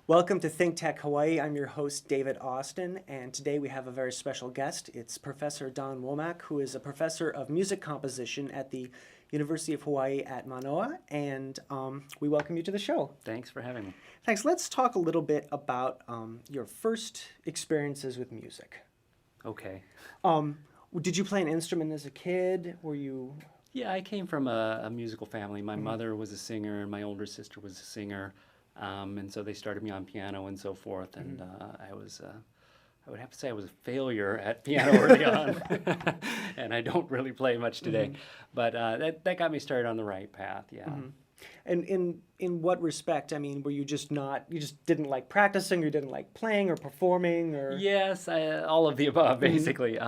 Welcome to ThinkTech Hawaii. I'm your host, David Austin, and today we have a very special guest. It's Professor Don Womack, who is a professor of music composition at the University of Hawaii at Manoa, and we welcome you to the show. Thanks for having me. Thanks. Let's talk a little bit about your first experiences with music. Okay. Did you play an instrument as a kid? Were you... Yeah, I came from a musical family. My mother was a singer, and my older sister was a singer. And so they started me on piano and so forth. And I would have to say I was a failure at piano early on. And I don't really play much today. But that got me started on the right path, yeah. And in what respect? I mean, were you just you just didn't like practicing, or you didn't like playing or performing, or? Yes, all of the above, basically.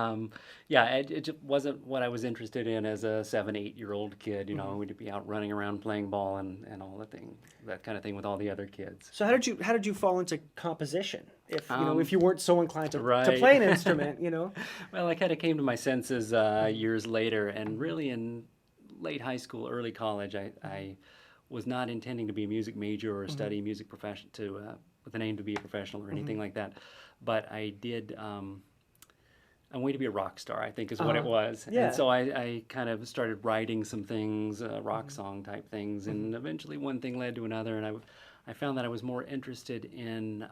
Yeah, it just wasn't what I was interested in as a 7, 8-year-old kid. You know, we'd be out running around playing ball and all that kind of thing with all the other kids. So how did you fall into composition? If you weren't so inclined to Right. play an instrument, you know? Well, I kind of came to my senses years later, and really in late high school, early college, I was not intending to be a music major or study music profession with an aim to be a professional or anything like that. But I did. I wanted to be a rock star, I think is what it was. Yeah. And so I kind of started writing some things, rock song type things, and eventually one thing led to another, and I found that I was more interested in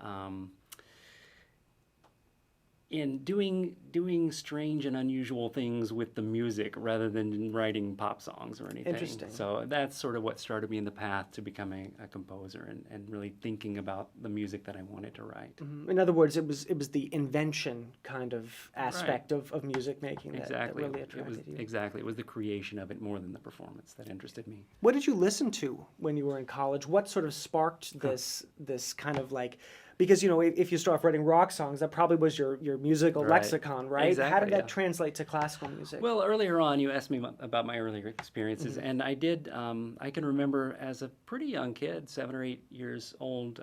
doing strange and unusual things with the music rather than writing pop songs or anything. Interesting. So that's sort of what started me in the path to becoming a composer and really thinking about the music that I wanted to write. In other words, it was the invention kind of aspect of music making that really attracted you. Exactly. It was the creation of it more than the performance that interested me. What did you listen to when you were in college? What sort of sparked this kind of like... Because, if you start off writing rock songs, that probably was your musical lexicon, right? Exactly, How did that translate to classical music? Well, earlier on, you asked me about my earlier experiences, and I did. I can remember as a pretty young kid, 7 or 8 years old,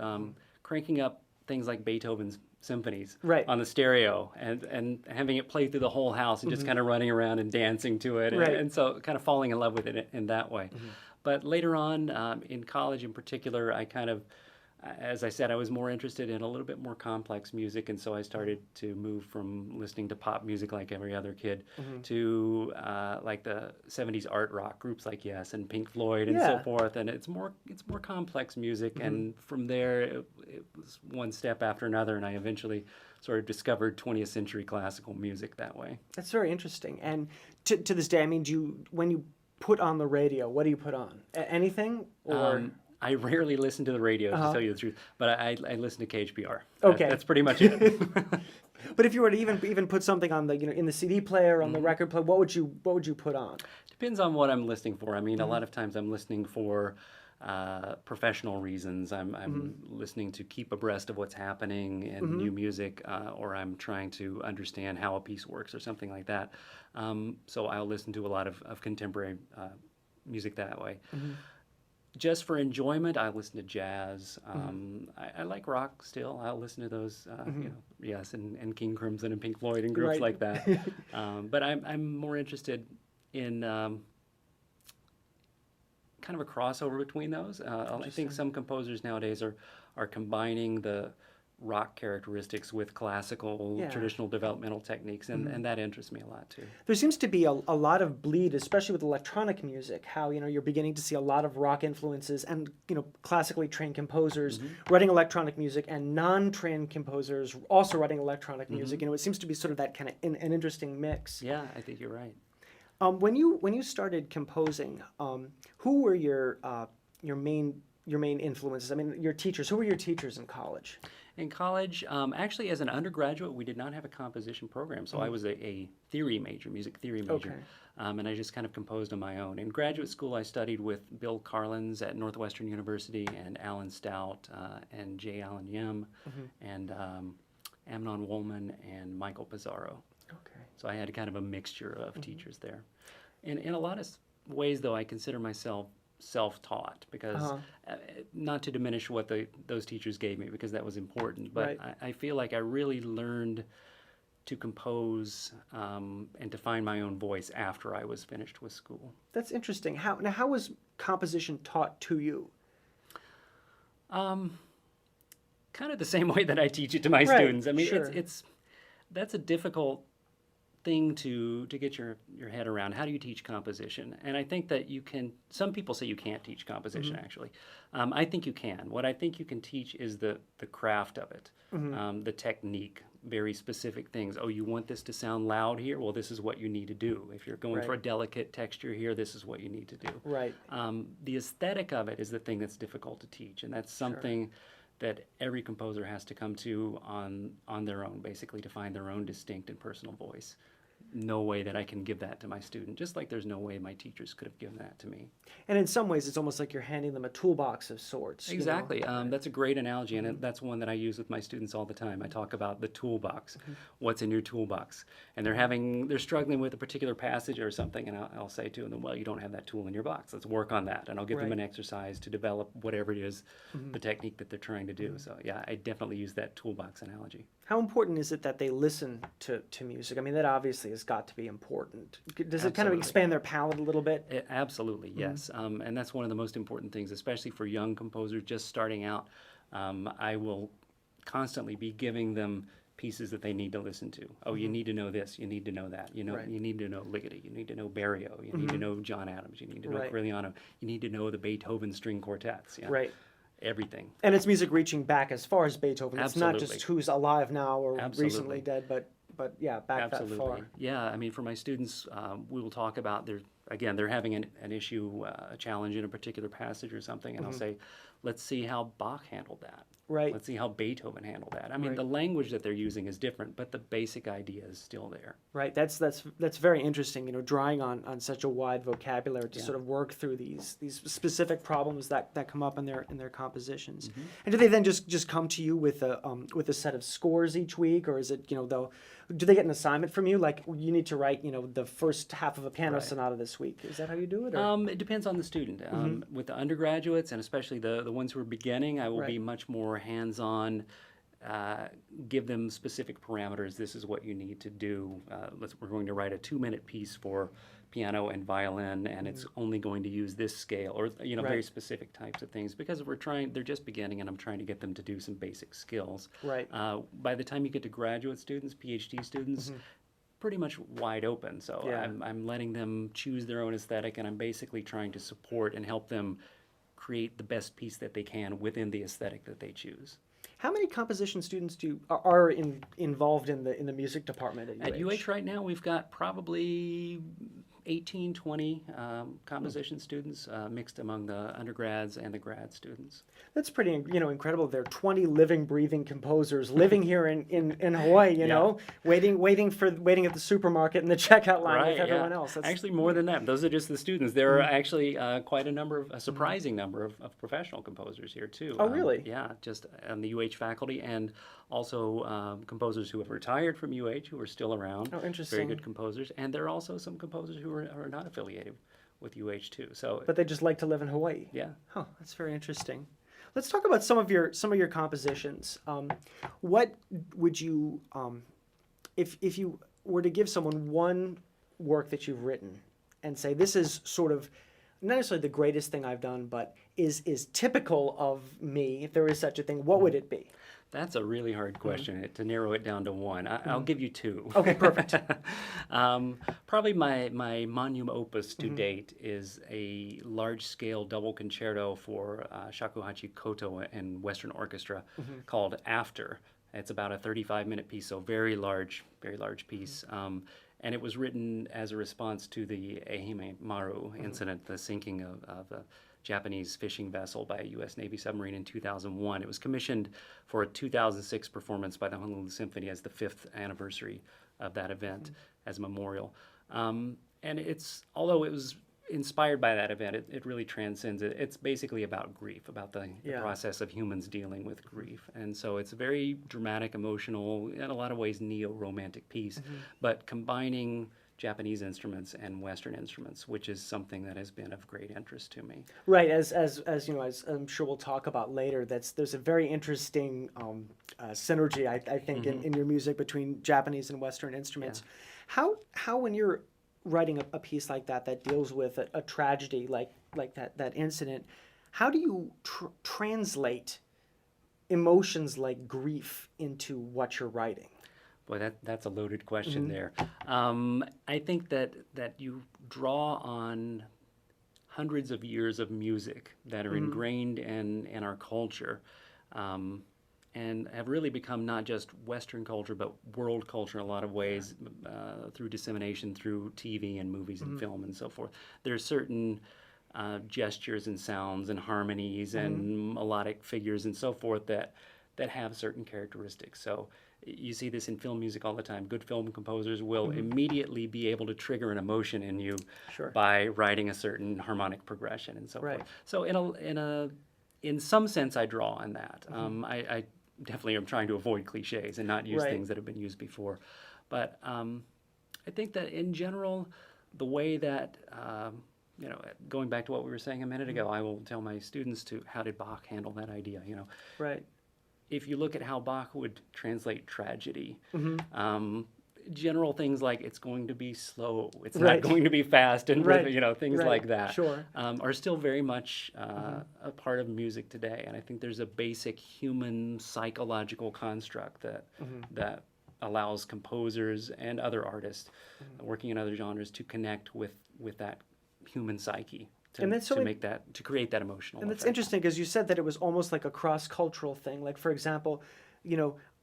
cranking up things like Beethoven's symphonies on the stereo and having it play through the whole house and just kind of running around and dancing to it. And so kind of falling in love with it in that way. But later on, in college in particular, I kind of... As I said, I was more interested in a little bit more complex music, and so I started to move from listening to pop music like every other kid to like the 70s art rock groups like Yes and Pink Floyd and so forth. And it's more complex music, and from there it was one step after another, and I eventually sort of discovered 20th century classical music that way. That's very interesting. And to this day, I mean, when you put on the radio, what do you put on? Anything or? I rarely listen to the radio, to tell you the truth, but I listen to KHPR. Okay. That's pretty much it. But if you were to even put something on the in the CD player, on the record player, what would you put on? Depends on what I'm listening for. I mean, a lot of times I'm listening for professional reasons. I'm listening to keep abreast of what's happening in new music, or I'm trying to understand how a piece works or something like that. So I'll listen to a lot of contemporary music that way. Just for enjoyment, I listen to jazz. I like rock still. I'll listen to those, Yes, and King Crimson and Pink Floyd and groups like that. But I'm more interested in kind of a crossover between those. I think some composers nowadays are combining the rock characteristics with classical, traditional developmental techniques, and that interests me a lot too. There seems to be a lot of bleed, especially with electronic music, how you're beginning to see a lot of rock influences and classically trained composers writing electronic music and non-trained composers also writing electronic music. It seems to be sort of that kind of an interesting mix. Yeah, I think you're right. When you started composing, who were your main influences? I mean, your teachers. Who were your teachers in college? In college, actually, as an undergraduate, we did not have a composition program, so I was a theory major, music theory major, and I just kind of composed on my own. In graduate school, I studied with Bill Carlins at Northwestern University, and Alan Stout, and J. Allen Yim, and Amnon Woolman, and Michael Pizarro. Okay. So I had kind of a mixture of teachers there. In a lot of ways, though, I consider myself self-taught because not to diminish what those teachers gave me because that was important, but I feel like I really learned to compose and to find my own voice after I was finished with school. That's interesting. How was composition taught to you? kind of the same way that I teach it to my Right, students. I mean, sure. it's that's a difficult thing to get your head around. How do you teach composition? And I think that you can. Some people say you can't teach composition. Actually, I think you can. What I think you can teach is the craft of it, the technique, very specific things. Oh, you want this to sound loud here? Well, this is what you need to do. If you're going for a delicate texture here, this is what you need to do. Right. The aesthetic of it is the thing that's difficult to teach, and that's something that every composer has to come to on their own, basically, to find their own distinct and personal voice. No way that I can give that to my student, just like there's no way my teachers could have given that to me. And in some ways, it's almost like you're handing them a toolbox of sorts. Exactly. That's a great analogy, and that's one that I use with my students all the time. I talk about the toolbox. What's in your toolbox? And they're struggling with a particular passage or something, and I'll say to them, well, you don't have that tool in your box. Let's work on that. And I'll give them an exercise to develop whatever it is, the technique that they're trying to do. So yeah, I definitely use that toolbox analogy. How important is it that they listen to music? I mean, that obviously has got to be important. Does it kind of expand their palette a little bit? Absolutely, yes. And that's one of the most important things, especially for young composers just starting out. I will constantly be giving them pieces that they need to listen to. Oh, you need to know this, you need to know that. You need to know Ligeti, you need to know Barrio, you need to know John Adams, you need to know Corigliano, you need to know the Beethoven string quartets. Yeah. Right. Everything. And it's music reaching back as far as Beethoven. It's not Absolutely. just who's alive now or Absolutely. recently dead, but yeah, back that far. Yeah, I mean, for my students, we will talk about they're having an issue, a challenge in a particular passage or something, and I'll say, let's see how Bach handled that. Right. Let's see how Beethoven handled that. I mean, the language that they're using is different, but the basic idea is still there. Right. That's very interesting. Drawing on such a wide vocabulary to sort of work through these specific problems that come up in their compositions. And do they then just come to you with a set of scores each week, or is it do they get an assignment from you, like you need to write the first half of a piano sonata this week? Is that how you do it? Or? It depends on the student. With the undergraduates, and especially the ones who are beginning, I will be much more hands-on, give them specific parameters. This is what you need to do. We're going to write a 2-minute piece for piano and violin, and it's only going to use this scale, or very specific types of things, because they're just beginning, and I'm trying to get them to do some basic skills. Right. By the time you get to graduate students, PhD students, pretty much wide open. So I'm letting them choose their own aesthetic, and I'm basically trying to support and help them create the best piece that they can within the aesthetic that they choose. How many composition students are involved in the music department at UH? At UH right now, we've got probably 18, 20 composition students mixed among the undergrads and the grad students. That's pretty incredible. There are 20 living, breathing composers living here in Hawaii, waiting at the supermarket in the checkout line with everyone else. That's, actually, more than that. Those are just the students. There are actually quite a surprising number of professional composers here, too. Oh, really? Yeah, just on the UH faculty, and also composers who have retired from UH who are still around. Oh, interesting. Very good composers. And there are also some composers who are not affiliated with UH, too. But they just like to live in Hawaii. Yeah. Huh, that's very interesting. Let's talk about some of your compositions. What would you, if you were to give someone one work that you've written and say, this is sort of not necessarily the greatest thing I've done, but is typical of me, if there is such a thing, what would it be? That's a really hard question to narrow it down to one. I'll give you two. Okay, perfect. Probably my magnum opus to date is a large-scale double concerto for shakuhachi koto and Western orchestra called After. It's about a 35-minute piece, so very large piece. And it was written as a response to the Ehime Maru incident, the sinking of a Japanese fishing vessel by a U.S. Navy submarine in 2001. It was commissioned for a 2006 performance by the Honolulu Symphony as the 5th anniversary of that event as a memorial. And although it was inspired by that event, it really transcends it. It's basically about grief, about the process of humans dealing with grief. And so it's a very dramatic, emotional, in a lot of ways neo-romantic piece, but combining Japanese instruments and Western instruments, which is something that has been of great interest to me. Right, as I'm sure we'll talk about later, there's a very interesting synergy, I think, in your music between Japanese and Western instruments. Yeah. How when you're writing a piece like that deals with a tragedy like that incident, how do you translate emotions like grief into what you're writing? Boy, that's a loaded question there. I think that you draw on hundreds of years of music that are ingrained in our culture, and have really become not just Western culture, but world culture in a lot of ways, through dissemination through TV and movies and film and so forth. There's certain gestures and sounds and harmonies and melodic figures and so forth that have certain characteristics. So you see this in film music all the time. Good film composers will immediately be able to trigger an emotion in you by writing a certain harmonic progression and so forth. So in some sense, I draw on that. I definitely am trying to avoid cliches and not use things that have been used before. But I think that in general, the way that going back to what we were saying a minute ago, I will tell my students how did Bach handle that idea? If you look at how Bach would translate tragedy, general things like it's going to be slow, it's not going to be fast, and things like that are still very much a part of music today. And I think there's a basic human psychological construct that allows composers and other artists working in other genres to connect with that human psyche. To create that emotional And that's effect. interesting because you said that it was almost like a cross-cultural thing. Like, for example,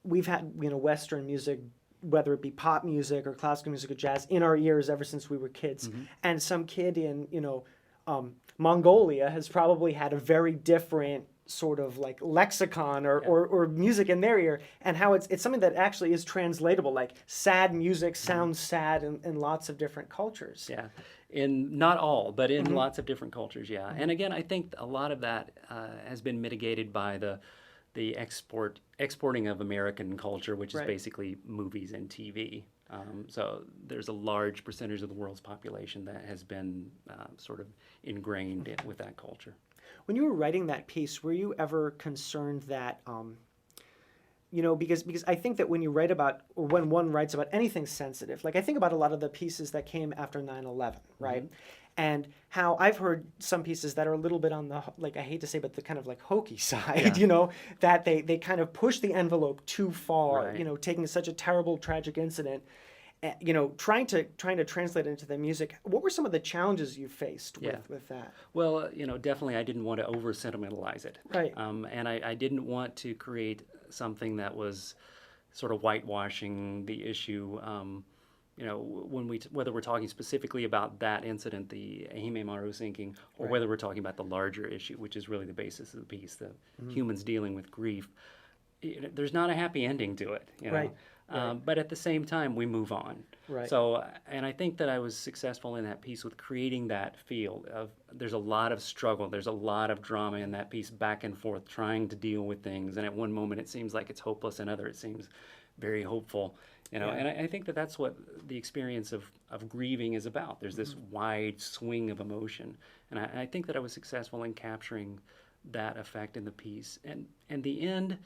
we've had, Western music, whether it be pop music or classical music or jazz, in our ears ever since we were kids. And some kid in, Mongolia has probably had a very different sort of like lexicon or music in their ear, and how it's something that actually is translatable. Like, sad music sounds sad in lots of different cultures. Yeah. In not all, but in lots of different cultures, And again, I think a lot of that has been mitigated by the exporting of American culture, which is basically movies and TV. So there's a large percentage of the world's population that has been sort of ingrained with that culture. When you were writing that piece, were you ever concerned that because I think that when you write about, or when one writes about anything sensitive, like I think about a lot of the pieces that came after 9/11, right? And how I've heard some pieces that are a little bit on the, like, I hate to say, but the kind of like hokey side, that they kind of push the envelope too far, taking such a terrible, tragic incident, trying to translate it into the music. What were some of the challenges you faced with that? Well, definitely I didn't want to over sentimentalize it. Right. And I didn't want to create something that was sort of whitewashing the issue. Whether we're talking specifically about that incident, the Ehime Maru sinking, or whether we're talking about the larger issue, which is really the basis of the piece, the humans dealing with grief. There's not a happy ending to it. But at the same time, we move on. Right. So, and I think that I was successful in that piece with creating that feel of there's a lot of struggle, there's a lot of drama in that piece, back and forth, trying to deal with things. And at one moment it seems like it's hopeless, and other it seems very hopeful. And I think that that's what the experience of grieving is about. There's this wide swing of emotion, and I think that I was successful in capturing that effect in the piece. And the end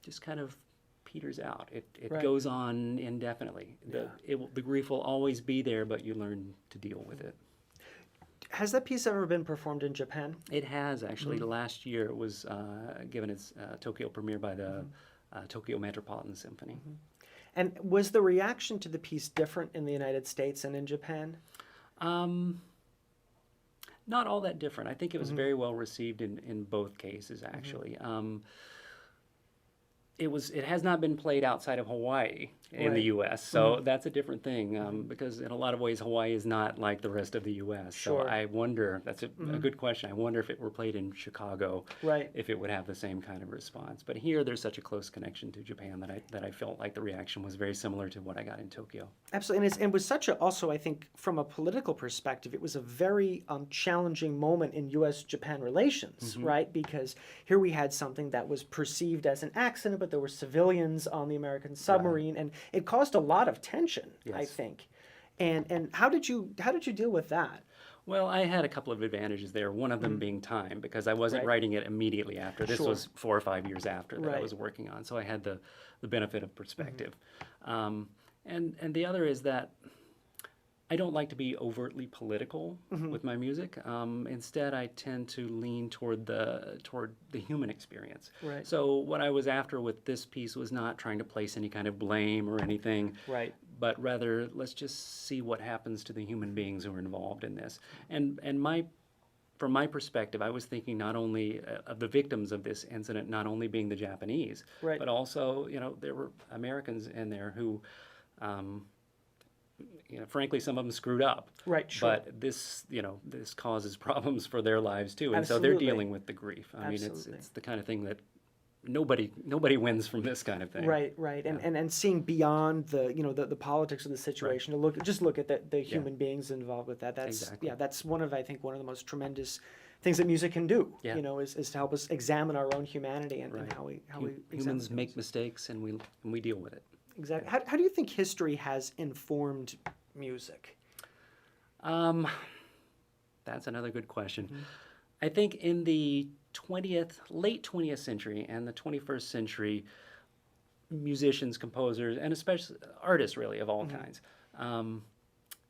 just kind of peters out. It goes on indefinitely. The grief will always be there, but you learn to deal with it. Has that piece ever been performed in Japan? It has, actually. Last year it was given its Tokyo premiere by the Tokyo Metropolitan Symphony. And was the reaction to the piece different in the United States and in Japan? Not all that different. I think it was very well received in both cases, actually. It has not been played outside of Hawaii in the U.S., so that's a different thing, because in a lot of ways Hawaii is not like the rest of the U.S. So I wonder, that's a good question, I wonder if it were played in Chicago, if it would have the same kind of response. But here there's such a close connection to Japan that I felt like the reaction was very similar to what I got in Tokyo. Absolutely, and it was such a, also I think from a political perspective, it was a very challenging moment in U.S.-Japan relations, right? Because here we had something that was perceived as an accident, but there were civilians on the American submarine, and it caused a lot of tension, I think. And how did you deal with that? Well, I had a couple of advantages there, one of them being time, because I wasn't writing it immediately after. This was 4 or 5 years after that I was working on, so I had the benefit of perspective. And the other is that I don't like to be overtly political with my music. Instead, I tend to lean toward the human experience. Right. So what I was after with this piece was not trying to place any kind of blame or anything, Right. but rather let's just see what happens to the human beings who are involved in this. And from my perspective, I was thinking not only of the victims of this incident, not only being the Japanese, Right. but also, there were Americans in there who, frankly, some of them screwed up. Right, sure. But this causes problems for their lives too, and so Absolutely. they're dealing with the grief. I mean, Absolutely. it's the kind of thing that nobody wins from this kind of thing. Right, right, and seeing beyond the politics of the situation, to look at the human beings involved with that. That's Exactly. That's one of the most tremendous things that music can do. Yeah. Is to help us examine our own humanity and how we Humans examine make things. mistakes, and we deal with it. Exactly. How do you think history has informed music? That's another good question. I think in the late 20th century and the 21st century, musicians, composers, and especially artists, really, of all kinds,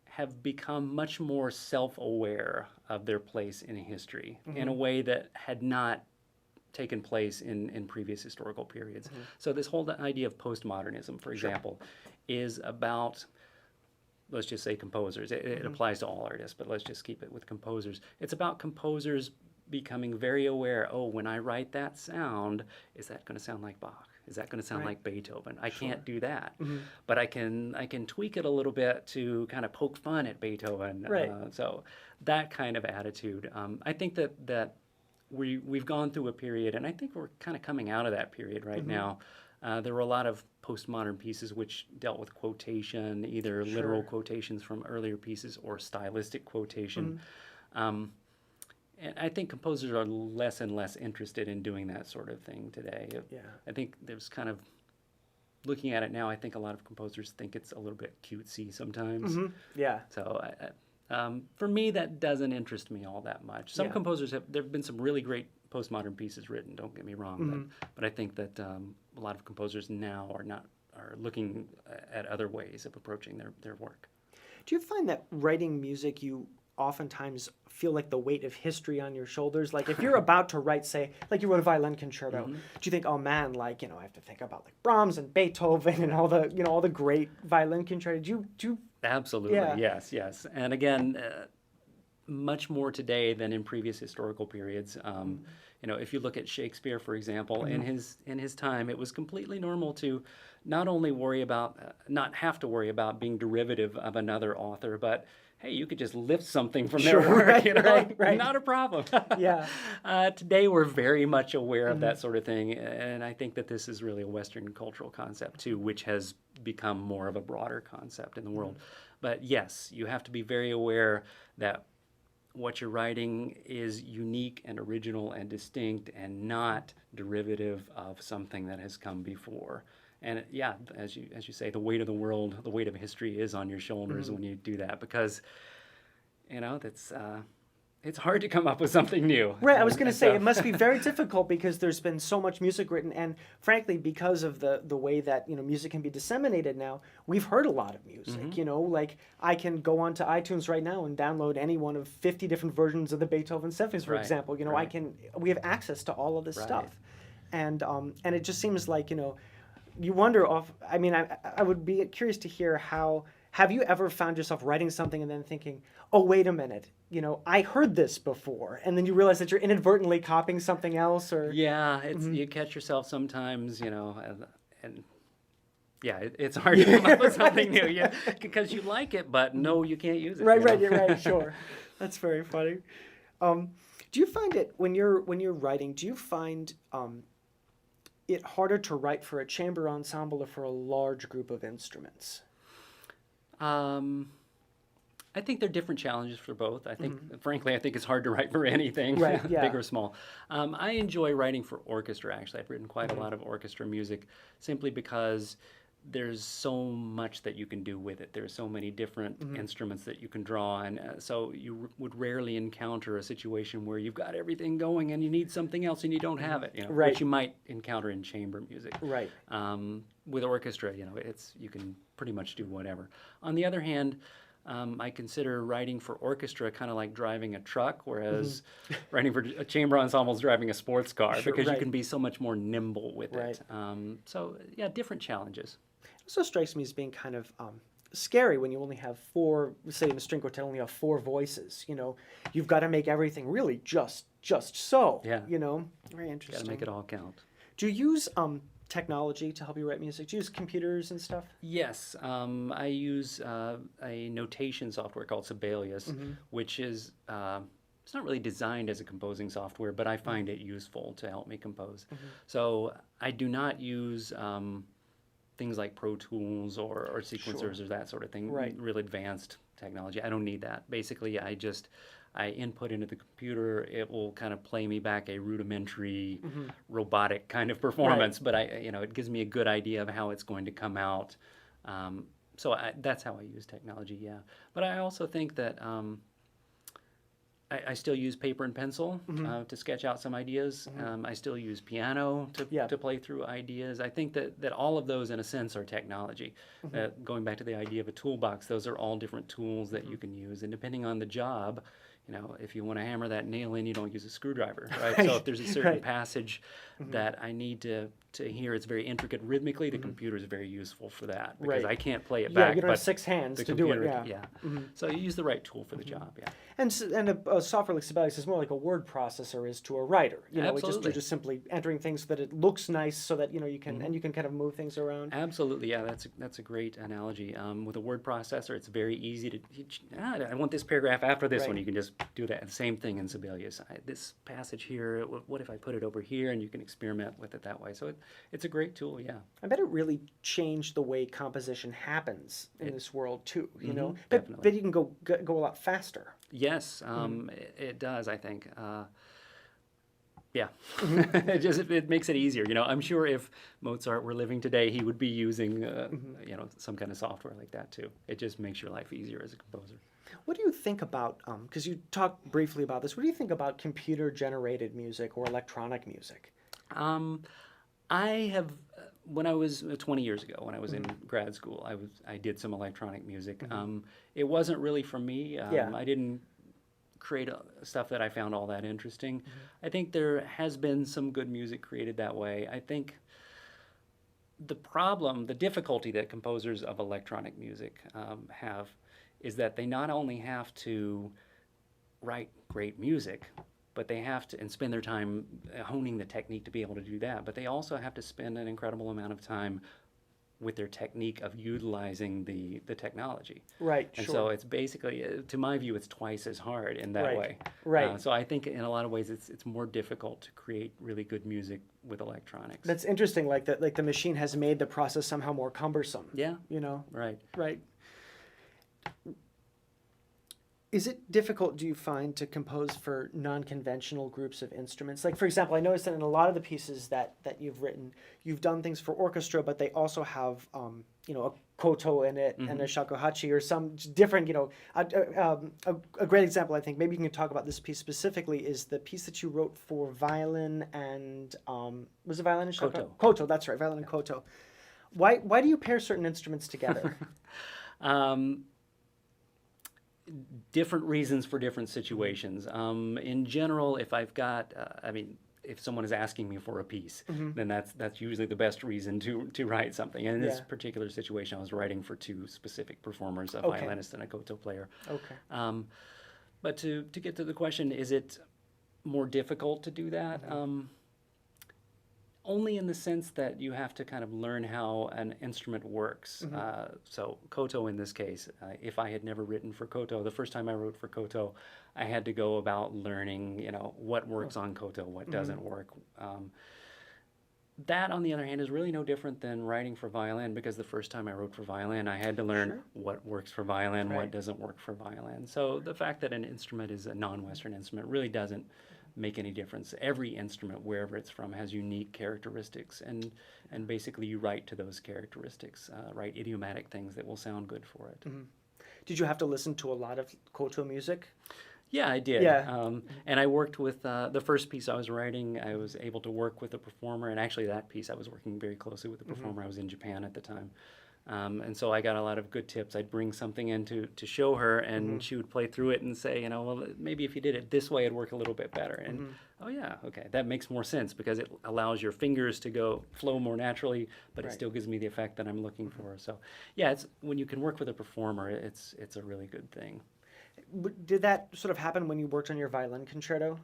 have become much more self-aware of their place in history in a way that had not taken place in previous historical periods. So this whole idea of postmodernism, for example, is about, let's just say, composers. It applies to all artists, but let's just keep it with composers. It's about composers becoming very aware, when I write that sound, is that going to sound like Bach? Is that going to sound like Beethoven? I can't do that. But I can tweak it a little bit to kind of poke fun at Beethoven. Right. So that kind of attitude. I think that we've gone through a period, and I think we're kind of coming out of that period right now. There were a lot of postmodern pieces which dealt with quotation, either literal quotations from earlier pieces or stylistic quotation. And I think composers are less and less interested in doing that sort of thing today. I think there's kind of, looking at it now, I think a lot of composers think it's a little bit cutesy sometimes. Yeah. So for me, that doesn't interest me all that much. Some composers there have been some really great postmodern pieces written, don't get me wrong, but I think that a lot of composers now are looking at other ways of approaching their work. Do you find that writing music, you oftentimes feel like the weight of history on your shoulders? Like if you're about to write, say, like you wrote a violin concerto, do you think, oh man, I have to think about like Brahms and Beethoven and all the great violin concertos? Do you Absolutely, yes. And again, much more today than in previous historical periods. If you look at Shakespeare, for example, in his time, it was completely normal to not only not have to worry about being derivative of another author, but hey, you could just lift something from their work, right. Not a problem. Yeah. Today we're very much aware of that sort of thing, and I think that this is really a Western cultural concept too, which has become more of a broader concept in the world. But yes, you have to be very aware that what you're writing is unique and original and distinct and not derivative of something that has come before. And as you say, the weight of the world, the weight of history is on your shoulders when you do that, because it's hard to come up with something new. Right, I was going to say, it must be very difficult because there's been so much music written, and frankly, because of the way that music can be disseminated now, we've heard a lot of music. Like I can go onto iTunes right now and download any one of 50 different versions of the Beethoven symphonies, for example. We have access to all of this stuff, and it just seems like you wonder I would be curious to hear have you ever found yourself writing something and then thinking, oh, wait a minute, I heard this before, and then you realize that you're inadvertently copying something else? Or you catch yourself sometimes, and it's hard to come up with something new, because you like it, but no, you can't use it. Right, sure. That's very funny. Do you find it when you're writing? Do you find it harder to write for a chamber ensemble or for a large group of instruments? I think there are different challenges for both. I think, frankly, I think it's hard to write for anything, big or small. I enjoy writing for orchestra, actually. I've written quite a lot of orchestra music simply because there's so much that you can do with it. There's so many different instruments that you can draw, and so you would rarely encounter a situation where you've got everything going and you need something else and you don't have it, which you might encounter in chamber music. Right. With orchestra, you can pretty much do whatever. On the other hand, I consider writing for orchestra kind of like driving a truck, whereas writing for a chamber ensemble is driving a sports car, Sure, because you right. can be so much more nimble with Right. it. So yeah, different challenges. It also strikes me as being kind of scary when you only have four, say in a string quartet, only have four voices. You know, you've got to make everything really just so. Yeah. You know, very Got interesting. to make it all count. Do you use technology to help you write music? Do you use computers and stuff? Yes, I use a notation software called Sibelius, which is it's not really designed as a composing software, but I find it useful to help me compose. So I do not use things like Pro Tools or sequencers or that sort of thing, Right. real advanced technology. I don't need that. Basically, I input into the computer, it will kind of play me back a rudimentary robotic kind of performance, but it gives me a good idea of how it's going to come out. So that's how I use technology, yeah. But I also think that I still use paper and pencil to sketch out some ideas. I still use piano to play through ideas. I think that all of those, in a sense, are technology. Going back to the idea of a toolbox, those are all different tools that you can use. And depending on the job, if you want to hammer that nail in, you don't use a screwdriver, right? So if there's a certain passage that I need to hear, it's very intricate rhythmically, the computer is very useful for that, because I can't play it back. You don't but have 6 hands the to do it. computer, So you use the right tool for the job, And a software like Sibelius is more like a word processor is to a writer. Absolutely. You're just simply entering things so that it looks nice, so that you can and you can kind of move things around. Absolutely, yeah. That's a great analogy. With a word processor, it's very easy to. I want this paragraph after this one. You can just do that. And same thing in Sibelius. This passage here. What if I put it over here? And you can experiment with it that way. So it's a great tool. Yeah. I bet it really changed the way composition happens in this world too. Definitely. But you can go a lot faster. Yes, it does. I think. Yeah, it makes it easier. I'm sure if Mozart were living today, he would be using some kind of software like that too. It just makes your life easier as a composer. What do you think about? Because you talked briefly about this. What do you think about computer-generated music or electronic music? I have, when I was 20 years ago, when I was in grad school, I did some electronic music. It wasn't really for me. I didn't create stuff that I found all that interesting. I think there has been some good music created that way. I think the difficulty that composers of electronic music have is that they not only have to write great music, but they have to, and spend their time honing the technique to be able to do that, but they also have to spend an incredible amount of time with their technique of utilizing the technology. Right, and sure. so it's basically, to my view, it's twice as hard in that way. Right. So I think in a lot of ways it's more difficult to create really good music with electronics. That's interesting. Like the machine has made the process somehow more cumbersome. Yeah. Right. Right. Is it difficult, do you find, to compose for non-conventional groups of instruments? Like, for example, I noticed that in a lot of the pieces that you've written, you've done things for orchestra, but they also have, a koto in it and a shakuhachi or some different, a great example, I think, maybe you can talk about this piece specifically, is the piece that you wrote for violin and, was it violin and shakuhachi? Koto. Koto, that's right, violin and koto. Why do you pair certain instruments together? Different reasons for different situations. In general, if I've got, if someone is asking me for a piece, then that's usually the best reason to write something. And in this particular situation, I was writing for 2 specific performers, a violinist and a koto player. Okay. But to get to the question, is it more difficult to do that? Only in the sense that you have to kind of learn how an instrument works. So koto in this case, if I had never written for koto, the first time I wrote for koto, I had to go about learning, what works on koto, what doesn't work. That, on the other hand, is really no different than writing for violin, because the first time I wrote for violin, I had to learn what works for violin, what doesn't work for violin. So the fact that an instrument is a non-Western instrument really doesn't make any difference. Every instrument, wherever it's from, has unique characteristics, and basically you write to those characteristics, write idiomatic things that will sound good for it. Did you have to listen to a lot of koto music? Yeah, I did. Yeah. And I worked with the first piece I was writing. I was able to work with a performer, and actually that piece I was working very closely with the performer. I was in Japan at the time. And so I got a lot of good tips. I'd bring something in to show her, and she would play through it and say, well, maybe if you did it this way, it'd work a little bit better. And oh yeah, okay, that makes more sense because it allows your fingers to flow more naturally, but it still gives me the effect that I'm looking for. So yeah, it's when you can work with a performer, it's a really good thing. Did that sort of happen when you worked on your violin concerto?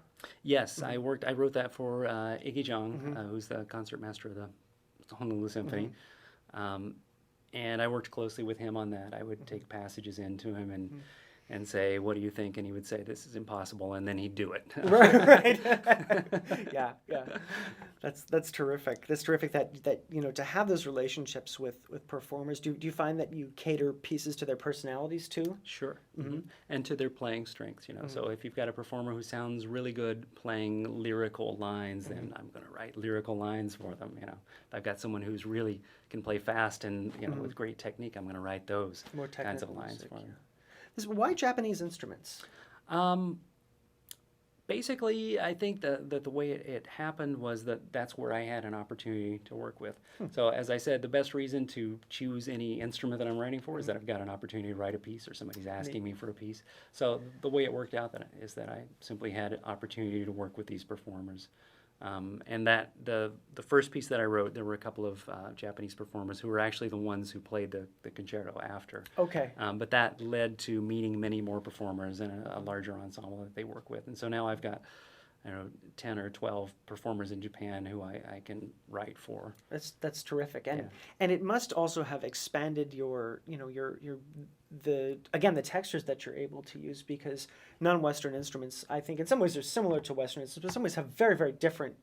Yes, I wrote that for Iggy Jong, who's the concertmaster of the Honolulu Symphony. And I worked closely with him on that. I would take passages in to him and say, what do you think? And he would say, this is impossible, and then he'd do it. Right. Yeah. That's terrific. That's terrific that to have those relationships with performers. Do you find that you cater pieces to their personalities too? Sure. And to their playing strengths, So if you've got a performer who sounds really good playing lyrical lines, then I'm going to write lyrical lines for them, If I've got someone who's really can play fast and, with great technique, I'm going to write those kinds of lines for them. Why Japanese instruments? Basically, I think that the way it happened was that's where I had an opportunity to work with. So as I said, the best reason to choose any instrument that I'm writing for is that I've got an opportunity to write a piece or somebody's asking me for a piece. So the way it worked out is that I simply had an opportunity to work with these performers. And that the first piece that I wrote, there were a couple of Japanese performers who were actually the ones who played the concerto after. Okay. But that led to meeting many more performers and a larger ensemble that they work with. And so now I've got, 10 or 12 performers in Japan who I can write for. That's terrific, and it must also have expanded your the textures that you're able to use, because non-Western instruments, I think in some ways are similar to Western instruments, but in some ways have very, very different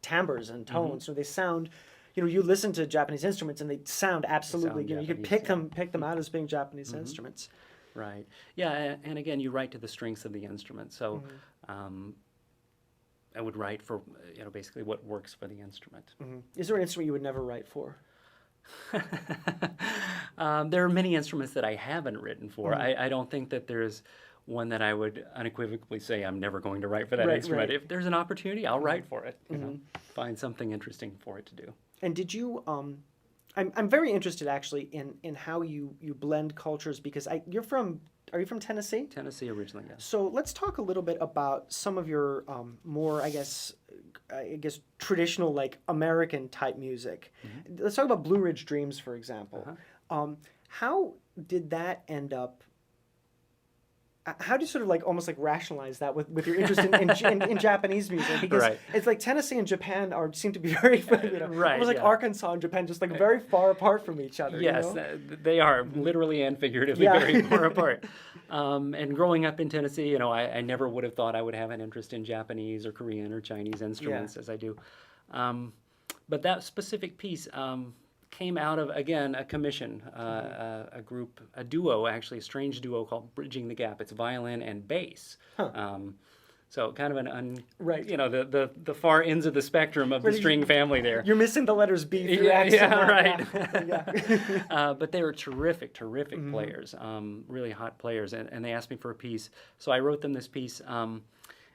timbres and tones. So they sound. You listen to Japanese instruments and they sound absolutely. You could pick them out as being Japanese instruments. Right. Yeah, and again, you write to the strengths of the instrument. So. I would write for basically what works for the instrument. Is there an instrument you would never write for? There are many instruments that I haven't written for. I don't think that there's one that I would unequivocally say I'm never going to write for that instrument. If there's an opportunity, I'll write for it. Find something interesting for it to do. And did you? I'm very interested actually in how you blend cultures, because Are you from Tennessee? Tennessee originally, yes. So let's talk a little bit about some of your more, I guess, traditional, like American type music. Let's talk about Blue Ridge Dreams, for example. How did that end up? How do you sort of almost rationalize that with your interest in Japanese music? Because it's like Tennessee and Japan seem to be very, almost like Arkansas and Japan, just very far apart from each other. Yes, they are literally and figuratively very far apart. And growing up in Tennessee, I never would have thought I would have an interest in Japanese or Korean or Chinese instruments as I do. But that specific piece came out of, again, a commission, a group, a duo, actually, a strange duo called Bridging the Gap. It's violin and bass. So kind of the far ends of the spectrum of the string family there. You're missing the letters B through X. But they were terrific players, really hot players, and they asked me for a piece. So I wrote them this piece.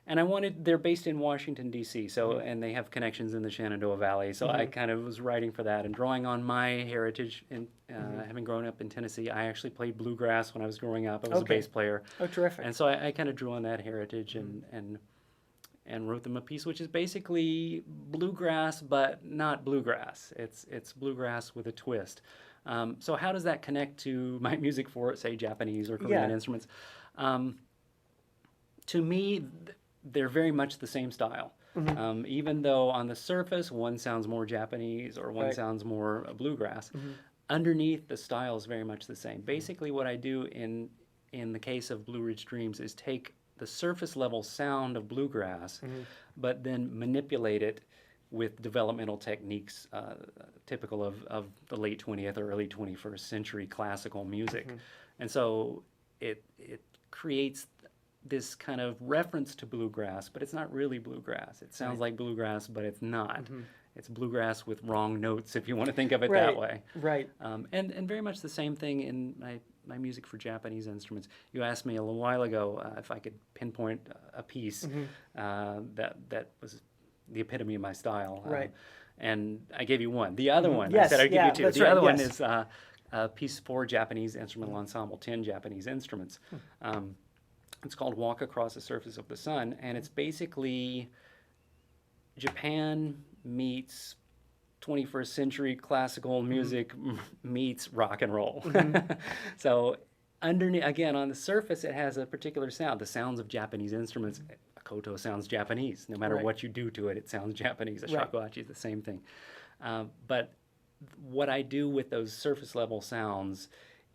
And they're based in Washington, D.C., and they have connections in the Shenandoah Valley. So I kind of was writing for that and drawing on my heritage. And having grown up in Tennessee, I actually played bluegrass when I was growing up. I was a bass player. Oh, terrific. And so I kind of drew on that heritage and wrote them a piece, which is basically bluegrass, but not bluegrass. It's bluegrass with a twist. So how does that connect to my music for, say, Japanese or Korean instruments? To me, they're very much the same style. Even though on the surface one sounds more Japanese or one sounds more bluegrass, underneath the style is very much the same. Basically what I do in the case of Blue Ridge Dreams is take the surface level sound of bluegrass, but then manipulate it with developmental techniques typical of the late 20th or early 21st century classical music. And so it creates this kind of reference to bluegrass, but it's not really bluegrass. It sounds like bluegrass, but it's not. It's bluegrass with wrong notes, if you want to think of it that way. Right. And very much the same thing in my music for Japanese instruments. You asked me a little while ago if I could pinpoint a piece that was the epitome of my style. Right. And I gave you one. The other one, yes, I said I'd give you two. The other one is a piece for Japanese instrumental ensemble, 10 Japanese instruments. It's called Walk Across the Surface of the Sun, and it's basically Japan meets 21st century classical music meets rock and roll. So underneath, again, on the surface, it has a particular sound. The sounds of Japanese instruments, a koto sounds Japanese. No matter what you do to it, it sounds Japanese. A shakuhachi is the same thing. But what I do with those surface level sounds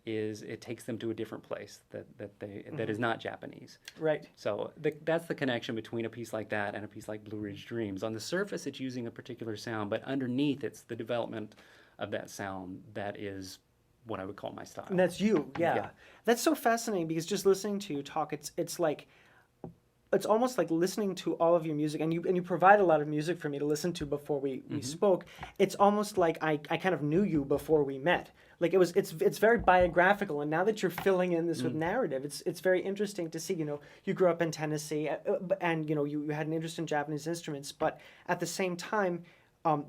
is it takes them to a different place that is not Japanese. Right. So that's the connection between a piece like that and a piece like Blue Ridge Dreams. On the surface, it's using a particular sound, but underneath, it's the development of that sound that is what I would call my style. And that's you, yeah. That's so fascinating because just listening to you talk, it's like, it's almost like listening to all of your music, and you provide a lot of music for me to listen to before we spoke. It's almost like I kind of knew you before we met. Like it's very biographical, and now that you're filling in this with narrative, it's very interesting to see. You grew up in Tennessee, and you had an interest in Japanese instruments, but at the same time,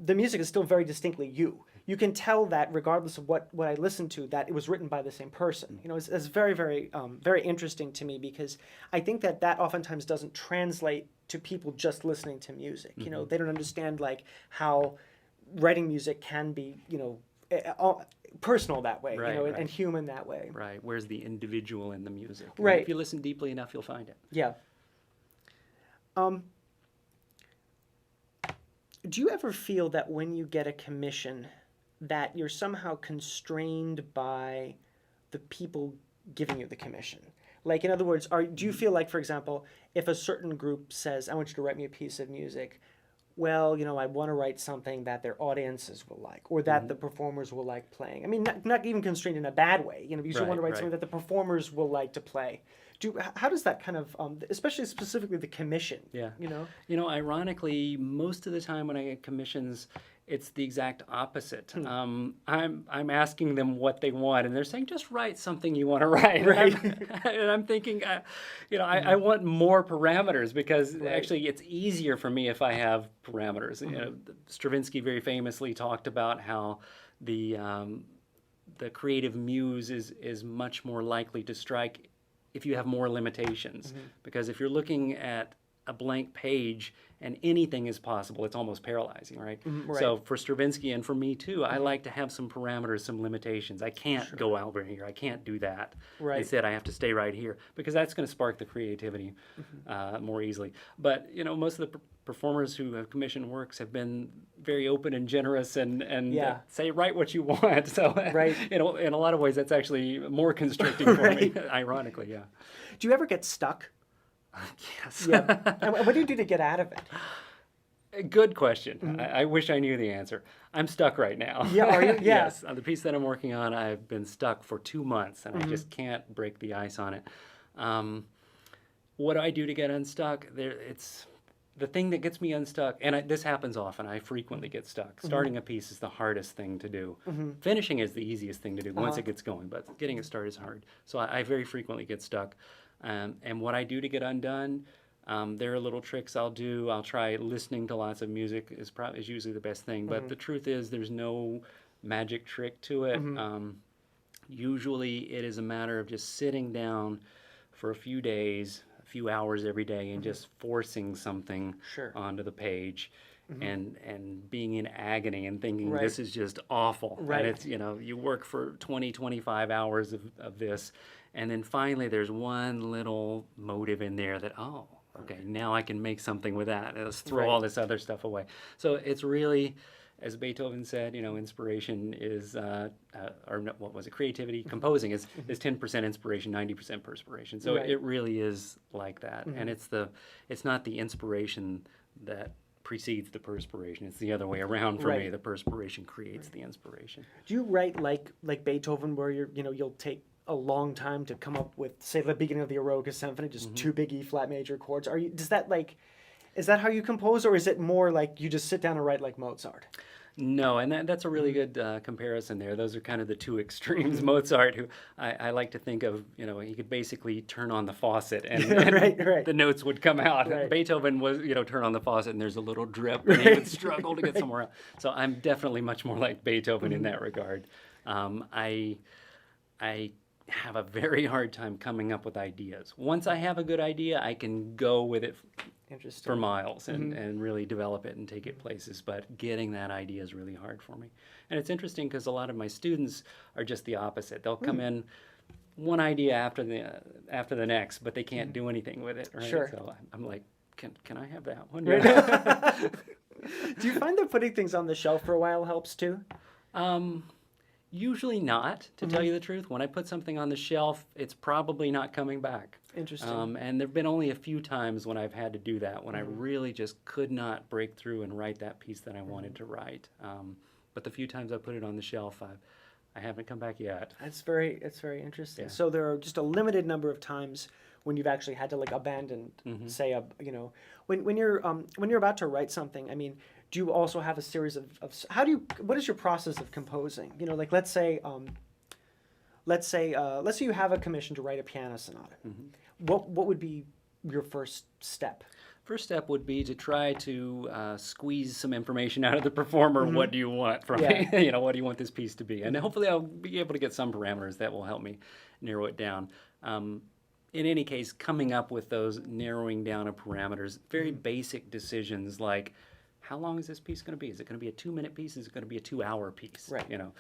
the music is still very distinctly you. You can tell that regardless of what I listen to, that it was written by the same person. It's very, very, very interesting to me because I think that oftentimes doesn't translate to people just listening to music. They don't understand like how writing music can be, personal that way, and human that way. Right. Where's the individual in the music? Right. And if you listen deeply enough, you'll find it. Yeah. Do you ever feel that when you get a commission that you're somehow constrained by the people giving you the commission? Like, in other words, do you feel like, for example, if a certain group says, I want you to write me a piece of music, well, I want to write something that their audiences will like, or that the performers will like playing. I mean, not even constrained in a bad way, because you want to write something that the performers will like to play. How does that kind of, especially specifically the commission? Yeah. Ironically, most of the time when I get commissions, it's the exact opposite. I'm asking them what they want, and they're saying, just write something you want to write. Right. And I'm thinking, I want more parameters because actually it's easier for me if I have parameters. Stravinsky very famously talked about how the creative muse is much more likely to strike if you have more limitations. Because if you're looking at a blank page and anything is possible, it's almost paralyzing, right? So for Stravinsky and for me too, I like to have some parameters, some limitations. I can't go over here. I can't do that. Instead, I have to stay right here because that's going to spark the creativity more easily. But most of the performers who have commissioned works have been very open and generous and say write what you want. So in a lot of ways, that's actually more constricting for me. Ironically, yeah. Do you ever get stuck? Yes. Yeah. And what do you do to get out of it? Good question. I wish I knew the answer. I'm stuck right now. Yeah, are you? Yeah. Yes. On the piece that I'm working on, I've been stuck for 2 months, and I just can't break the ice on it. What do I do to get unstuck? It's the thing that gets me unstuck, and this happens often. I frequently get stuck. Starting a piece is the hardest thing to do. Finishing is the easiest thing to do once it gets going, but getting it started is hard. So I very frequently get stuck. And what I do to get undone, there are little tricks I'll do. I'll try listening to lots of music is usually the best thing. But the truth is there's no magic trick to it. Usually it is a matter of just sitting down for a few days, a few hours every day, and just forcing something onto the page. And being in agony and thinking this is just awful. And it's, you work for 20, 25 hours of this. And then finally there's one little motive in there that, okay, now I can make something with that. Let's throw all this other stuff away. So it's really, as Beethoven said, inspiration is, creativity, composing is 10% inspiration, 90% perspiration. So it really is like that. And it's not the inspiration that precedes the perspiration. It's the other way around for me. The perspiration creates the inspiration. Do you write like Beethoven, where you'll take a long time to come up with, say, the beginning of the Eroica Symphony, just two big E flat major chords? Is that how you compose, or is it more like you just sit down and write like Mozart? No, and that's a really good comparison there. Those are kind of the two extremes. Mozart, who I like to think of, he could basically turn on the faucet and the notes would come out. Beethoven was, turn on the faucet and there's a little drip and he would struggle to get somewhere else. So I'm definitely much more like Beethoven in that regard. I have a very hard time coming up with ideas. Once I have a good idea, I can go with it for miles and really develop it and take it places. But getting that idea is really hard for me. And it's interesting because a lot of my students are just the opposite. They'll come in one idea after the next, but they can't do anything with it. Right? Sure. So I'm like, can I have that one? Right. Do you find that putting things on the shelf for a while helps too? Usually not, to tell you the truth. When I put something on the shelf, it's probably not coming back. Interesting. And there have been only a few times when I've had to do that, when I really just could not break through and write that piece that I wanted to write. But the few times I put it on the shelf, I haven't come back yet. It's very interesting. Yeah. So there are just a limited number of times when you've actually had to like abandon, say, when you're about to write something. I mean, do you also have a series of what is your process of composing? You know, like let's say you have a commission to write a piano sonata. What would be your first step? First step would be to try to squeeze some information out of the performer. What do you want from me? You know, what do you want this piece to be? And hopefully I'll be able to get some parameters that will help me narrow it down. In any case, coming up with those narrowing down of parameters, very basic decisions like, how long is this piece going to be? Is it going to be a 2-minute piece? Is it going to be a 2-hour piece? Right. You know,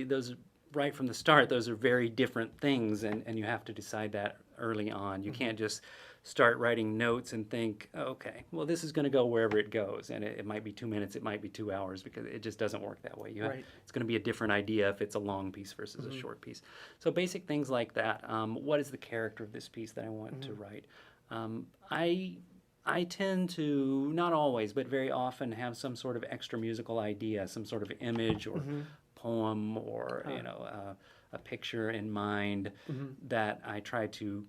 those right from the start, those are very different things, and you have to decide that early on. You can't just start writing notes and think, okay, well, this is going to go wherever it goes, and it might be 2 minutes, it might be 2 hours, because it just doesn't work that way. It's going to be a different idea if it's a long piece versus a short piece. So basic things like that. What is the character of this piece that I want to write? I tend to, not always, but very often have some sort of extra musical idea, some sort of image or poem or a picture in mind that I try to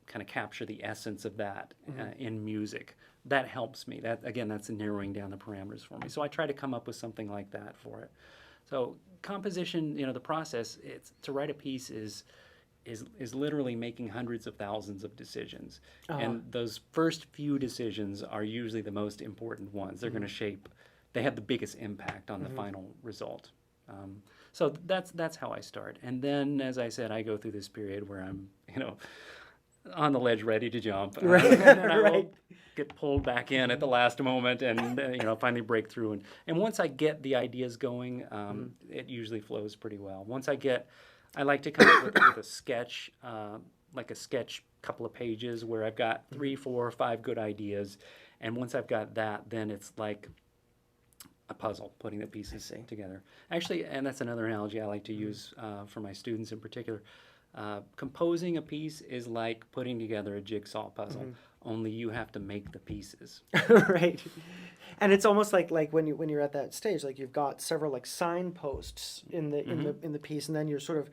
kind of capture the essence of that in music. That helps me. That's narrowing down the parameters for me. So I try to come up with something like that for it. So composition, the process, to write a piece is literally making hundreds of thousands of decisions. And those first few decisions are usually the most important ones. They're going to they have the biggest impact on the final result. So that's how I start. And then, as I said, I go through this period where I'm, on the ledge ready to jump. And I will get pulled back in at the last moment and, finally break through. And once I get the ideas going, it usually flows pretty well. I like to come up with a sketch, couple of pages where I've got 3, 4, 5 good ideas. And once I've got that, then it's like a puzzle, putting the pieces together. Actually, and that's another analogy I like to use for my students in particular. Composing a piece is like putting together a jigsaw puzzle, only you have to make the pieces. Right. And it's almost like when you're at that stage, like you've got several like signposts in the piece, and then you're sort of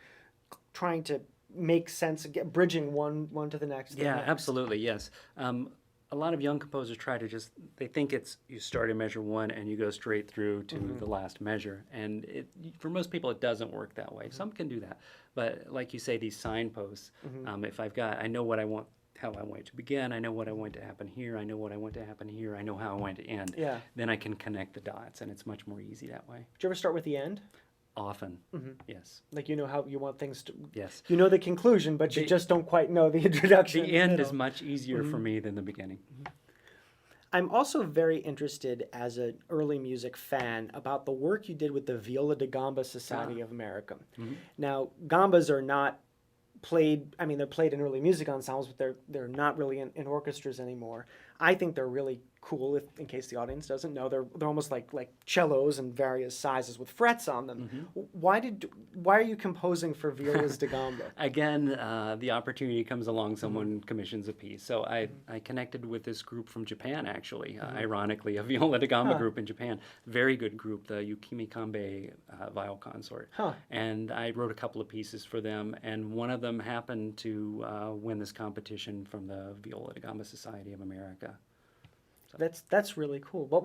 trying to make sense, bridging one to the next. Yeah, absolutely, yes. A lot of young composers they think you start in measure 1 and you go straight through to the last measure. And for most people, it doesn't work that way. Some can do that. But like you say, these signposts, if I know what I want, how I want it to begin, I know what I want to happen here, I know what I want to happen here, I know how I want it to end. Yeah. Then I can connect the dots, and it's much more easy that way. Do you ever start with the end? Often, yes. Like how you want things to... Yes. You know the conclusion, but you just don't quite know the introduction. The end is much easier for me than the beginning. I'm also very interested as an early music fan about the work you did with the Viola da Gamba Society of America. Now, gambas are not played, they're played in early music ensembles, but they're not really in orchestras anymore. I think they're really cool, in case the audience doesn't know. They're almost like cellos in various sizes with frets on them. Why are you composing for violas da gamba? Again, the opportunity comes along, someone commissions a piece. So I connected with this group from Japan, actually, ironically, a viola da gamba group in Japan. Very good group, the Yukimi Kanbei Viol Consort. And I wrote a couple of pieces for them, and one of them happened to win this competition from the Viola da Gamba Society of America. That's really cool. What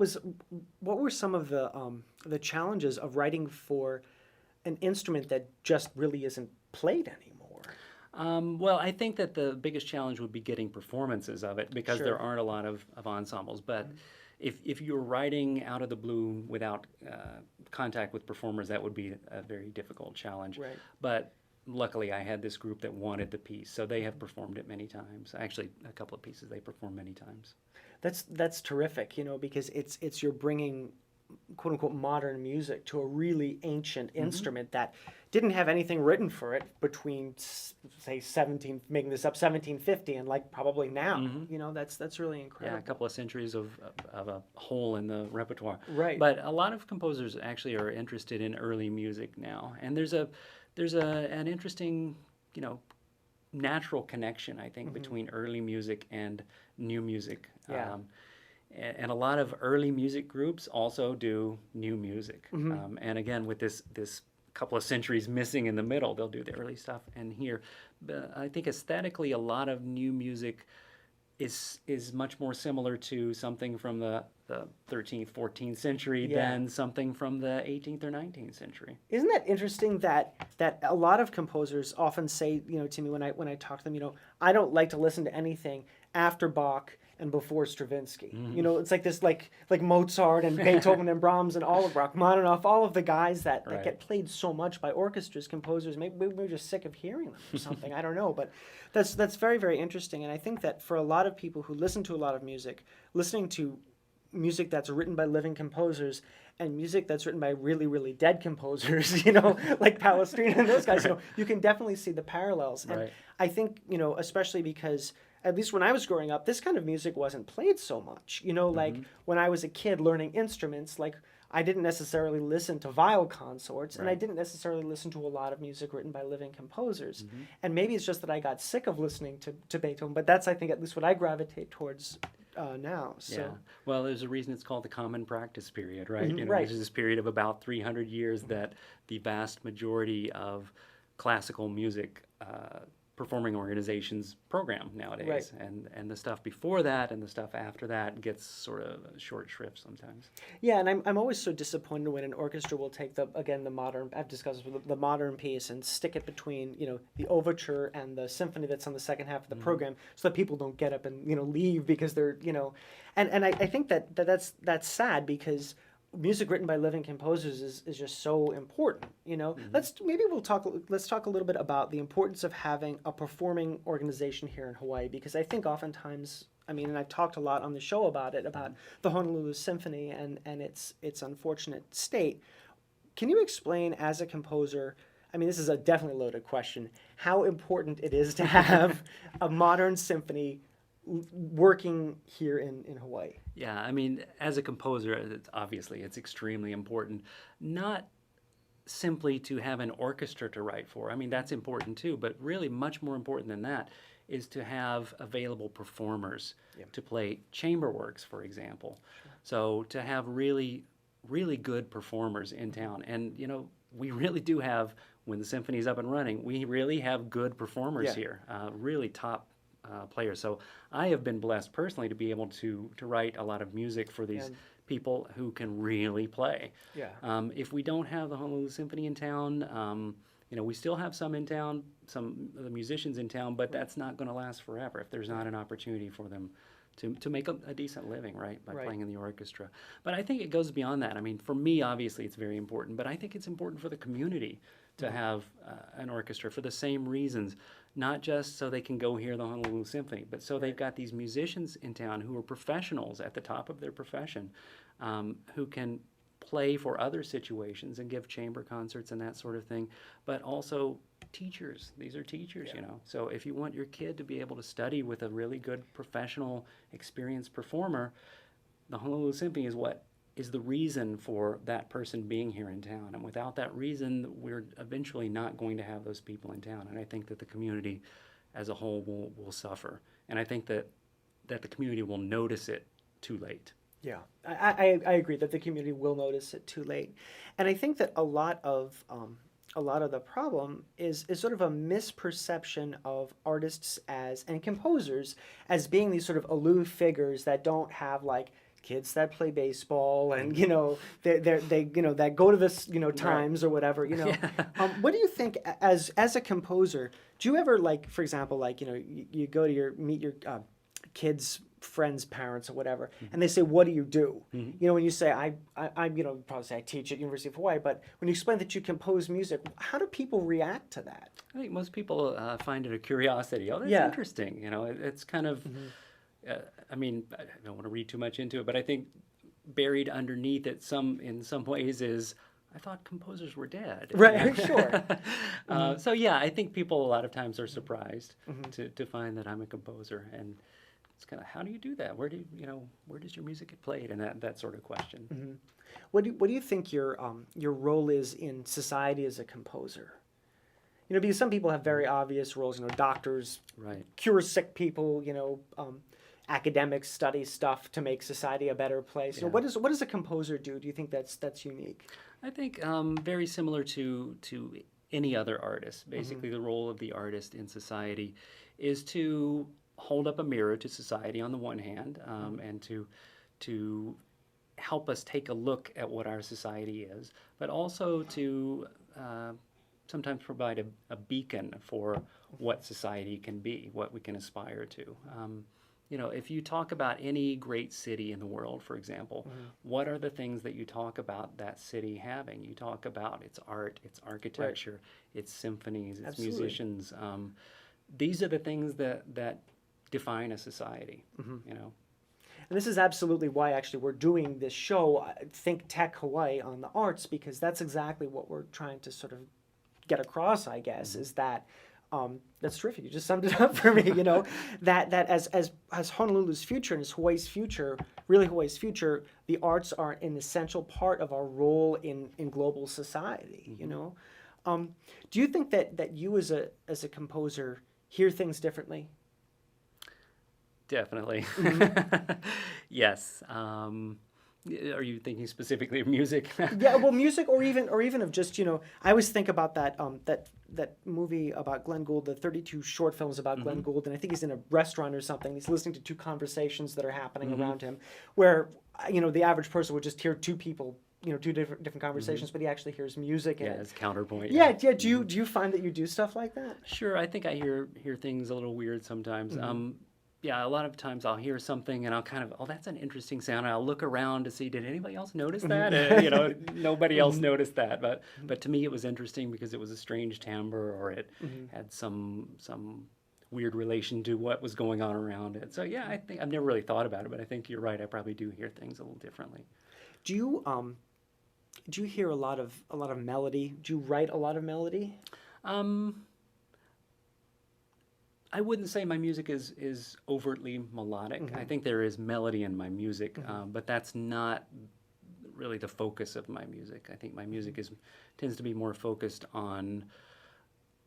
were some of the challenges of writing for an instrument that just really isn't played anymore? Well, I think that the biggest challenge would be getting performances of it, because there aren't a lot of ensembles. But if you were writing out of the blue without contact with performers, that would be a very difficult challenge. Right. But luckily, I had this group that wanted the piece, so they have performed it many times. Actually, a couple of pieces they performed many times. That's terrific, because it's you're bringing quote unquote modern music to a really ancient instrument that didn't have anything written for it between say 1750 and like probably now. That's really incredible. Yeah, a couple of centuries of a hole in the repertoire. Right. But a lot of composers actually are interested in early music now, and there's an interesting, natural connection, I think, between early music and new music. Yeah. And a lot of early music groups also do new music. And again, with this couple of centuries missing in the middle, they'll do the early stuff and here. But I think aesthetically, a lot of new music is much more similar to something from the 13th, 14th century than something from the 18th or 19th century. Isn't that interesting that a lot of composers often say, to me when I talk to them, I don't like to listen to anything after Bach and before Stravinsky. It's like this like Mozart and Beethoven and Brahms and all of Rachmaninoff, all of the guys that get played so much by orchestras, composers, maybe we're just sick of hearing them or something. I don't know, but that's very, very interesting. And I think that for a lot of people who listen to a lot of music, listening to music that's written by living composers and music that's written by really, really dead composers, like Palestrina and those guys, you can definitely see the parallels. And I think, especially because at least when I was growing up, this kind of music wasn't played so much. Like when I was a kid learning instruments, like I didn't necessarily listen to viol consorts, and I didn't necessarily listen to a lot of music written by living composers. And maybe it's just that I got sick of listening to Beethoven, but that's, I think, at least what I gravitate towards now. So. Yeah. Well, there's a reason it's called the Common Practice Period, right? Right. There's this period of about 300 years that the vast majority of classical music performing organizations program nowadays, and the stuff before that and the stuff after that gets sort of short shrift sometimes. Yeah, and I'm always so disappointed when an orchestra will take the modern, I've discussed the modern piece and stick it between the overture and the symphony that's on the second half of the program, so that people don't get up and leave because they're and I think that's sad because music written by living composers is just so important. Let's talk a little bit about the importance of having a performing organization here in Hawaii, because I think oftentimes, and I've talked a lot on the show about it, about the Honolulu Symphony and its unfortunate state. Can you explain, as a composer, this is a definitely loaded question, how important it is to have a modern symphony working here in Hawaii? Yeah, as a composer, it's extremely important. Not simply to have an orchestra to write for. That's important too, but really much more important than that is to have available performers to play chamber works, for example. Sure. So to have really, really good performers in town. And, we really do have, when the symphony's up and running, we really have good performers here, really top players. So I have been blessed personally to be able to write a lot of music for these people who can really play. Yeah. If we don't have the Honolulu Symphony in town, we still have some in town, some of the musicians in town, but that's not going to last forever if there's not an opportunity for them to make a decent living, right, by playing in the orchestra. But I think it goes beyond that. For me, obviously, it's very important, but I think it's important for the community to have an orchestra for the same reasons, not just so they can go hear the Honolulu Symphony, but so they've got these musicians in town who are professionals at the top of their profession, who can play for other situations and give chamber concerts and that sort of thing, but also teachers. These are teachers, So if you want your kid to be able to study with a really good professional, experienced performer, the Honolulu Symphony is the reason for that person being here in town. And without that reason, we're eventually not going to have those people in town. And I think that the community as a whole will suffer. And I think that the community will notice it too late. Yeah, I agree that the community will notice it too late. And I think that a lot of the problem is sort of a misperception of artists and composers as being these sort of aloof figures that don't have kids that play baseball and they that go to this times or whatever. What do you think as a composer? Do you ever for example you go to meet your kids' friends' parents or whatever, and they say, "What do you do?" You know, when you say, I'm, you know, probably say I teach at University of Hawaii, but when you explain that you compose music, how do people react to that? I think most people find it a curiosity. Oh, that's Yeah. interesting. You know, it's kind of, I mean, I don't want to read too much into it, but I think buried underneath it in some ways is, I thought composers were dead. Right, sure. So yeah, I think people a lot of times are surprised to find that I'm a composer, and it's kind of, how do you do that? Where does your music get played? And that sort of question. What do you think your role is in society as a composer? You know, because some people have very obvious roles. You know, doctors Right. cure sick people. You know, academics study stuff to make society a better place. You know, what does a composer do? Do you think that's unique? I think very similar to any other artist. Basically, the role of the artist in society is to hold up a mirror to society on the one hand, and to help us take a look at what our society is, but also to sometimes provide a beacon for what society can be, what we can aspire to. You know, if you talk about any great city in the world, for example, what are the things that you talk about that city having? You talk about its art, its architecture, its symphonies, its musicians. These are the things that define a society, you know. And this is absolutely why actually we're doing this show, ThinkTech Hawaii, on the arts, because that's exactly what we're trying to sort of get across, I guess, is that that's terrific. You just summed it up for me. You know, that as Honolulu's future and as Hawaii's future, really Hawaii's future, the arts are an essential part of our role in global society. You know, do you think that you as a composer hear things differently? Definitely. Yes. Are you thinking specifically of music? Yeah, well, music, or even of just, you know, I always think about that that movie about Glenn Gould, the 32 short films about Glenn Gould, and I think he's in a restaurant or something. He's listening to two conversations that are happening around him, where, you know, the average person would just hear two people, you know, two different conversations, but he actually hears music. Yeah, as counterpoint. Yeah. Do you find that you do stuff like that? Sure. I think I hear things a little weird sometimes. Yeah, a lot of times I'll hear something and I'll kind of, oh, that's an interesting sound. And I'll look around to see, did anybody else notice that? You know, nobody else noticed that. But to me, it was interesting because it was a strange timbre, or it had some weird relation to what was going on around it. So yeah, I think I've never really thought about it, but I think you're right. I probably do hear things a little differently. Do you hear a lot of melody? Do you write a lot of melody? I wouldn't say my music is overtly melodic. I think there is melody in my music, but that's not really the focus of my music. I think my music tends to be more focused on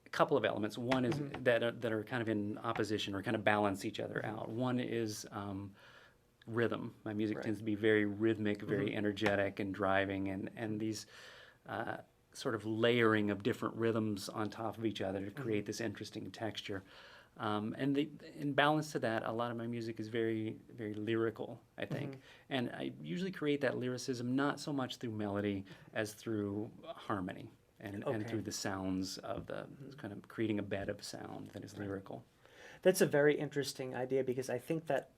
a couple of elements. One is that are kind of in opposition or kind of balance each other out. One is rhythm. My music tends to be very rhythmic, very energetic and driving, and these sort of layering of different rhythms on top of each other to create this interesting texture. And in balance to that, a lot of my music is very, very lyrical, I think. And I usually create that lyricism not so much through melody as through harmony and through the sounds of the kind of creating a bed of sound that is lyrical. That's a very interesting idea, because I think that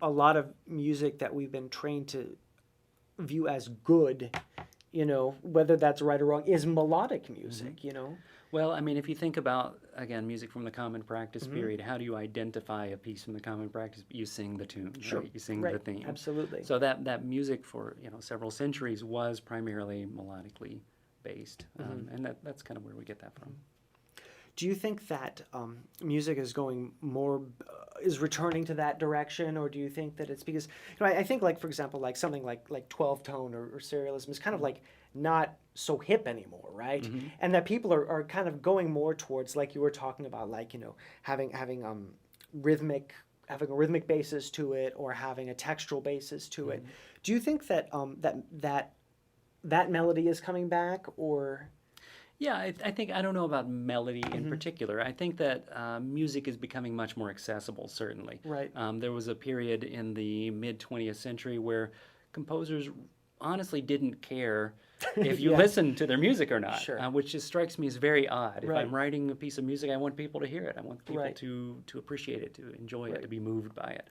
a lot of music that we've been trained to view as good, you know, whether that's right or wrong, is melodic music, you know? Well, I mean, if you think about, again, music from the common practice period, how do you identify a piece from the common practice? You sing the tune, right? You sing the theme. Absolutely. So that music for, you know, several centuries was primarily melodically based, and that's kind of where we get that from. Do you think that music is going more, is returning to that direction, or do you think that it's because, you know, I think, like, for example, like something like 12-tone or serialism is kind of like not so hip anymore, right? And that people are kind of going more towards, like you were talking about, like, you know, having a rhythmic basis to it, or having a textural basis to it. Do you think that that melody is coming back, or? Yeah, I think, I don't know about melody in particular. I think that music is becoming much more accessible, certainly. Right. There was a period in the mid-20th century where composers honestly didn't care if you Yeah. listened to their music or not, Sure. which just strikes me as very odd. If Right. I'm writing a piece of music, I want people to hear it. I want people Right. to appreciate it, to enjoy Right. it, to be moved by it.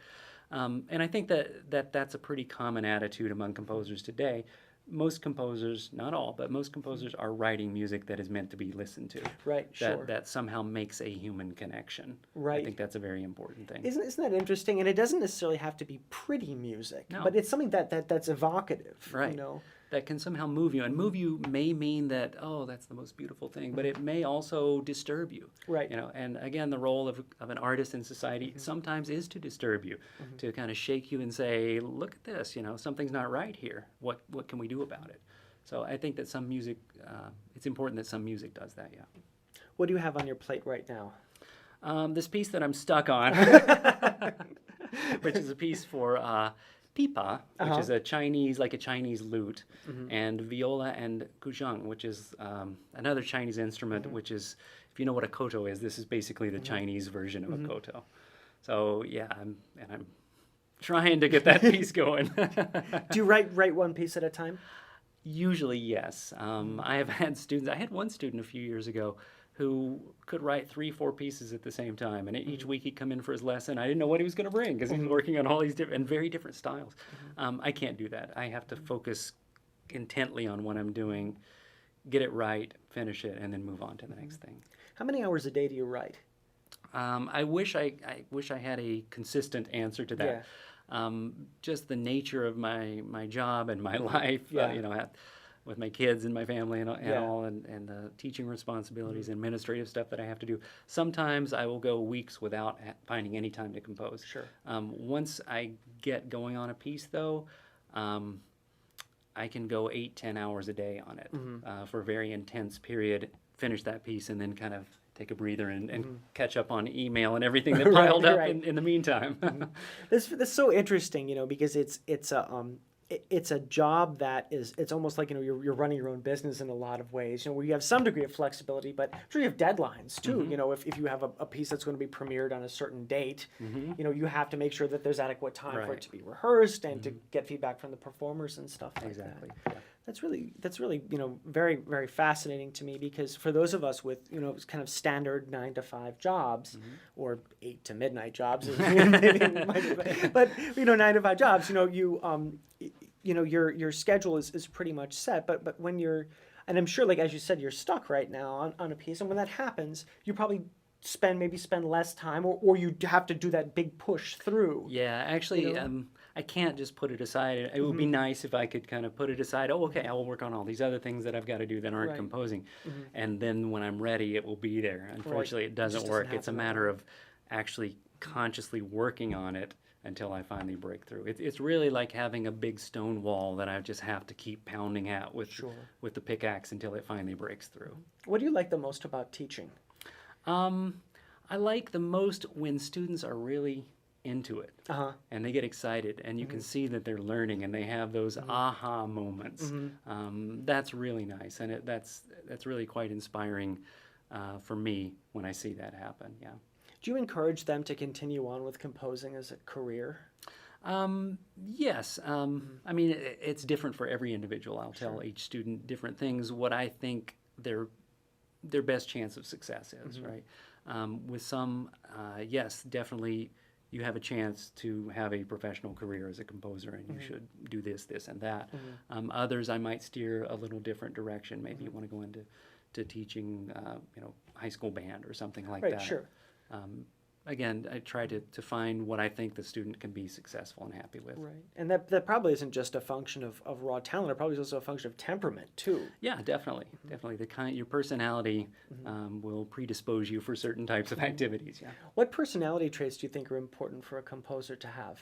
And I think that's a pretty common attitude among composers today. Most composers, not all, but most composers are writing music that is meant to be listened to. Right, sure. That somehow makes a human connection. Right. I think that's a very important thing. Isn't that interesting? And it doesn't necessarily have to be pretty music, No. but it's something that's evocative, Right. you know? That can somehow move you. And move you may mean that, oh, that's the most beautiful thing, but it may also disturb you. Right. You know, and again, the role of an artist in society sometimes is to disturb you, to kind of shake you and say, look at this, you know, something's not right here. What can we do about it? So I think that some music, it's important that some music does that, yeah. What do you have on your plate right now? This piece that I'm stuck on, which is a piece for pipa, which is a Chinese lute, and viola and guzheng, which is another Chinese instrument, which is, if you know what a koto is, this is basically the Chinese version of a koto. So yeah, I'm trying to get that piece going. Do you write one piece at a time? Usually, yes. I have had students. I had one student a few years ago who could write 3-4 pieces at the same time, and each week he'd come in for his lesson. I didn't know what he was going to bring because he was working on all these different and very different styles. I can't do that. I have to focus intently on what I'm doing, get it right, finish it, and then move on to the next thing. How many hours a day do you write? I wish I had a consistent answer to that. Just the nature of my job and my life, you know, with my kids and my family and all, and the teaching responsibilities, administrative stuff that I have to do. Sometimes I will go weeks without finding any time to compose. Sure. Once I get going on a piece, though, I can go 8-10 hours a day on it for a very intense period, finish that piece, and then kind of take a breather and catch up on email and everything that piled up in the meantime. That's so interesting, you know, because it's a job that it's almost like, you know, you're running your own business in a lot of ways, you know, where you have some degree of flexibility, but I'm sure you have deadlines too. You know, if you have a piece that's going to be premiered on a certain date, you know, you have to make sure that there's adequate time for it to be rehearsed and to get feedback from the performers and stuff like that. Yeah. That's really, you know, very, very fascinating to me, because for those of us with, you know, kind of standard 9-to-5 jobs or 8 to midnight jobs, but, you know, 9-to-5 jobs, you know, you know, your schedule is pretty much set, but when you're, and I'm sure, like, as you said, you're stuck right now on a piece, and when that happens, you probably spend less time, or you have to do that big push through. Yeah, actually, you know? I can't just put it aside. It would be nice if I could kind of put it aside. Oh, okay, I will work on all these other things that I've got to do that aren't composing. And then when I'm ready, it will be there. Unfortunately, it doesn't work. It's a matter of actually consciously working on it until I finally break through. It's really like having a big stone wall that I just have to keep pounding at with the pickaxe until it finally breaks through. What do you like the most about teaching? I like the most when students are really into it and they get excited, and you can see that they're learning and they have those aha moments. That's really nice, and that's really quite inspiring for me when I see that happen. Yeah. Do you encourage them to continue on with composing as a career? Yes. I mean, it's different for every individual. I'll tell each student different things, what I think their best chance of success is, right? With some, yes, definitely you have a chance to have a professional career as a composer, and you should do this, this, and that. Others, I might steer a little different direction. Maybe you want to go into teaching, you know, high school band or something like that. Right, sure. Again, I try to find what I think the student can be successful and happy with. Right, and that probably isn't just a function of raw talent. It probably is also a function of temperament too. Yeah, definitely, definitely. Your personality will predispose you for certain types of activities. Yeah. What personality traits do you think are important for a composer to have?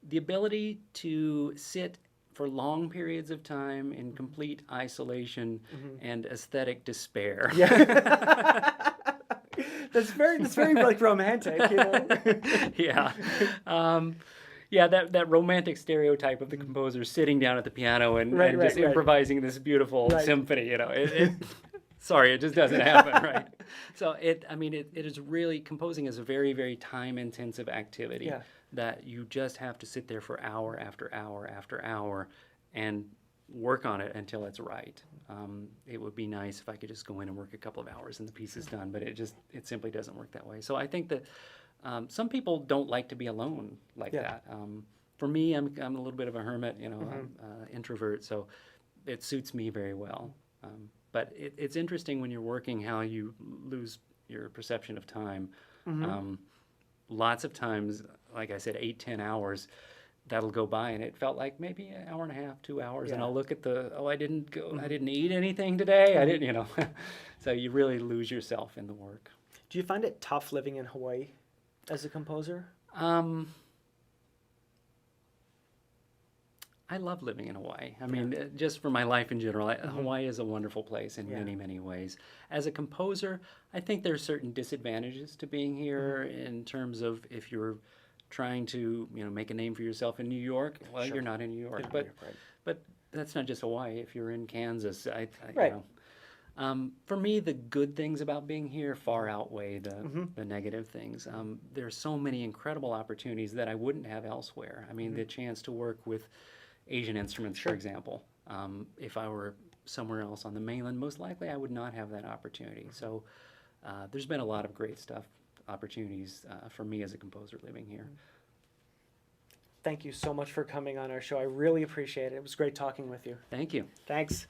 The ability to sit for long periods of time in complete isolation and aesthetic despair. Yeah. That's very like romantic, you know. Yeah. Yeah, that romantic stereotype of the composer sitting down at the piano and just improvising this beautiful symphony, you know. Sorry, it just doesn't happen, right? So it is really, composing is a very, very time-intensive activity that you just have to sit there for hour after hour after hour and work on it until it's right. It would be nice if I could just go in and work a couple of hours and the piece is done, but it simply doesn't work that way. So I think that some people don't like to be alone like that. For me, I'm a little bit of a hermit, I'm an introvert, so it suits me very well. But it's interesting when you're working how you lose your perception of time. Lots of times, like I said, 8-10 hours, that'll go by, and it felt like maybe an hour and a half, 2 hours, and I'll look at I didn't eat anything today. I didn't, So you really lose yourself in the work. Do you find it tough living in Hawaii as a composer? I love living in Hawaii. I mean, just for my life in general, Hawaii is a wonderful place in many, many ways. As a composer, I think there are certain disadvantages to being here in terms of if you're trying to, make a name for yourself in New York. Well, you're not in New York, but that's not just Hawaii. If you're in Kansas, for me, the good things about being here far outweigh the negative things. There are so many incredible opportunities that I wouldn't have elsewhere. I mean, the chance to work with Asian instruments, for example. If I were somewhere else on the mainland, most likely I would not have that opportunity. So there's been a lot of great opportunities for me as a composer living here. Thank you so much for coming on our show. I really appreciate it. It was great talking with you. Thank you. Thanks.